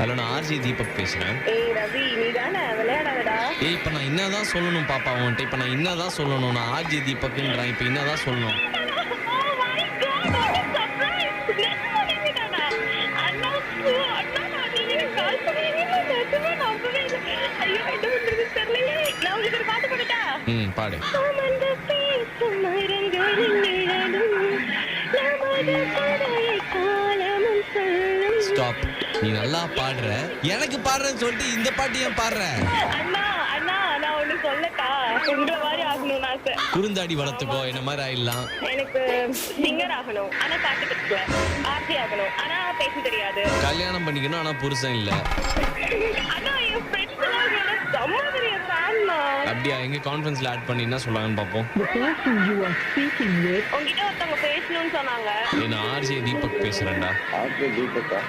Hello, நான் RJ Deepak பேசுறேன். ஏய் ரவி, நீதானே? விளையாடாதடா. ஏய், இப்ப நான் என்னதான் சொல்லணும் பாப்பா உன்கிட்ட? இப்ப நான் என்னதான் சொல்லணும்? நான் ஆர்ஜே தீபக்ன்றேன். இப்ப என்னதான் சொல்லணும்? Oh my God, what a surprise! நிஜமா நீங்கதானா? அண்ணா, நீங்க எனக்கு கால் பண்ணீங்க. நிஜமா நம்பவே இல்லை. ஐயோ, என்ன பண்றது தெரியலையே. நான் உங்களுக்கு ஒரு பாட்டு பாடட்டா? பாடு. அமர்ந்து பேசும் மரங்களின் நிழலும் நமது கதையை காலமும் சொல்லும். ஸ்டாப். நீ நல்லா பாடுற. எனக்கு பாடுறேன்னு சொல்லிட்டு இந்த பாட்டு ஏன் பாடுற? அண்ணா, நான் ஒண்ணு சொல்லட்டா? உங்களை மாதிரி ஆகணும்னு ஆசை. குறுந்தாடி வளர்த்துக்கோ, என்ன மாதிரி ஆயிடலாம். எனக்கு சிங்கர் ஆகணும், ஆனா பாட்டு கத்துக்கல. ஆர்ஜி ஆகணும், ஆனா பேச தெரியாது. கல்யாணம் பண்ணிக்கணும், ஆனா புருஷன் இல்ல. அண்ணா, என் ஃப்ரெண்ட்ஸ் எல்லாம் உங்களோட செம்ம பெரிய ஃபேன்மா. அப்படியா? எங்க கான்ஃபரன்ஸ்ல ஆட் பண்ணி என்ன சொல்றாங்கன்னு பாப்போம். உங்ககிட்ட ஒருத்தவங்க பேசணும்னு சொன்னாங்க. நான் ஆர்ஜே தீபக் பேசுறேன்டா. ஆர்ஜே தீபக்கா?